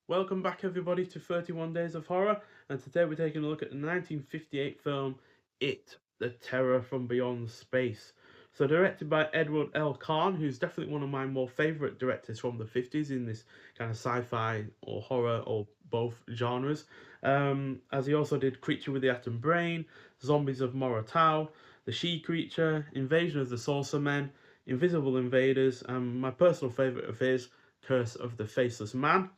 Welcome back everybody to 31 Days of Horror, and today we're taking a look at the 1958 film It, The Terror from Beyond Space. So directed by Edward L. Kahn, who's definitely one of my more favourite directors from the 50s in this kind of sci-fi or horror or both genres. As he also did Creature with the Atom Brain, Zombies of Moratau, The She-Creature, Invasion of the Saucer Men, Invisible Invaders, and my personal favourite of his, Curse of the Faceless Man.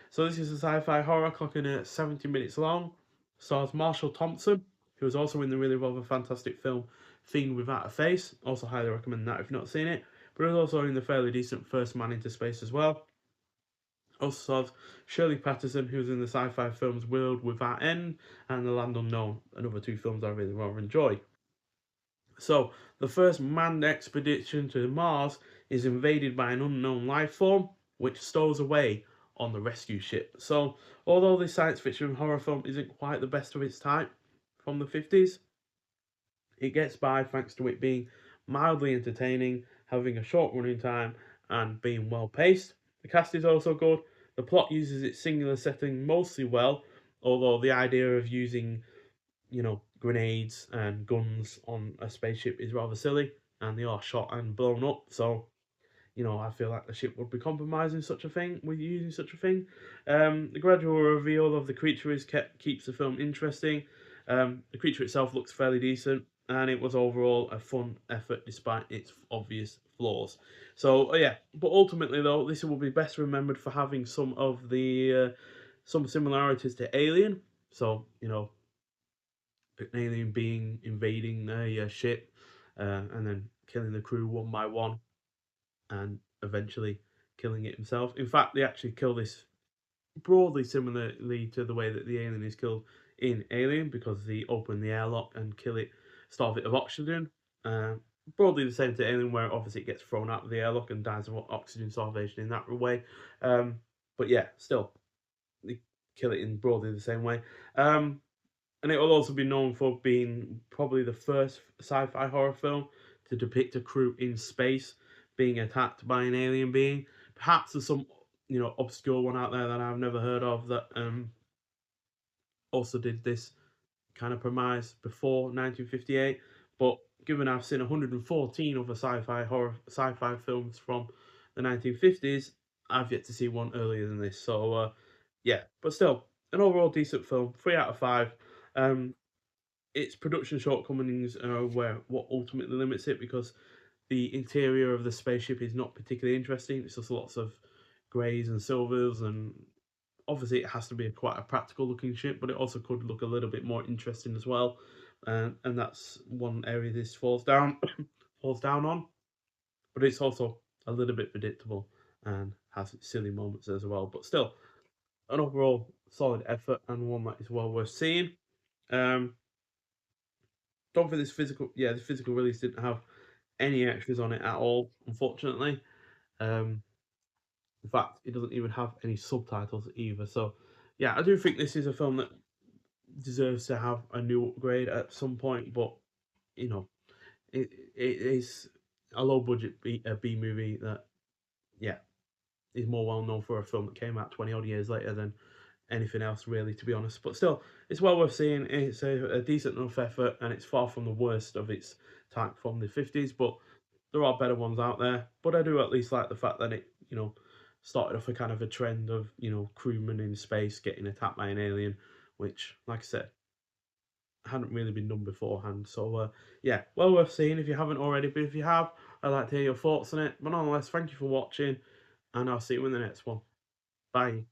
So this is a sci-fi horror clocking at 70 minutes long. Stars Marshall Thompson, who was also in the really rather fantastic film Fiend Without a Face. Also highly recommend that if you've not seen it. But he was also in the fairly decent First Man into Space as well. Also stars Shirley Patterson, who was in the sci-fi films World Without End and The Land Unknown, another two films I really rather enjoy. So, the first manned expedition to Mars is invaded by an unknown life form, which stows away on the rescue ship. So, although this science fiction horror film isn't quite the best of its type from the 50s, it gets by thanks to it being mildly entertaining, having a short running time, and being well paced. The cast is also good. The plot uses its singular setting mostly well, although the idea of using grenades and guns on a spaceship is rather silly, and they are shot and blown up. So, I feel like the ship would be compromising such a thing with using such a thing. The gradual reveal of the creature keeps the film interesting. The creature itself looks fairly decent, and it was overall a fun effort despite its obvious flaws. So yeah, but ultimately though, this will be best remembered for having some similarities to Alien. So an alien being invading a ship, and then killing the crew one by one, and eventually killing it himself. In fact, they actually kill this broadly similarly to the way that the alien is killed in Alien, because they open the airlock and kill it, starve it of oxygen. Uh, Broadly the same to Alien, where obviously it gets thrown out of the airlock and dies of oxygen starvation in that way. But yeah, still, they kill it in broadly the same way. And it will also be known for being probably the first sci-fi horror film to depict a crew in space being attacked by an alien being. Perhaps there's some, obscure one out there that I've never heard of that also did this kind of premise before 1958. But given I've seen 114 other sci-fi films from the 1950s, I've yet to see one earlier than this. So yeah, but still, an overall decent film, 3 out of 5. Um, its production shortcomings are where what ultimately limits it, because the interior of the spaceship is not particularly interesting. It's just lots of greys and silvers, and obviously it has to be quite a practical looking ship, but it also could look a little bit more interesting as well. And that's one area this falls down falls down on. But it's also a little bit predictable and has silly moments as well. But still, an overall solid effort and one that is well worth seeing. Um, don't think this physical release didn't have any extras on it at all, unfortunately. Um, in fact, it doesn't even have any subtitles either. So, yeah, I do think this is a film that deserves to have a new upgrade at some point. But you know, it is a low budget B movie that, yeah, is more well known for a film that came out 20 odd years later than anything else, really, to be honest. But still, it's well worth seeing. It's a decent enough effort, and it's far from the worst of its type from the 50s. But there are better ones out there. But I do at least like the fact that it, started off a kind of a trend of, crewmen in space getting attacked by an alien, which, like I said, hadn't really been done beforehand. So, yeah, well worth seeing if you haven't already. But if you have, I'd like to hear your thoughts on it. But nonetheless, thank you for watching, and I'll see you in the next one. Bye.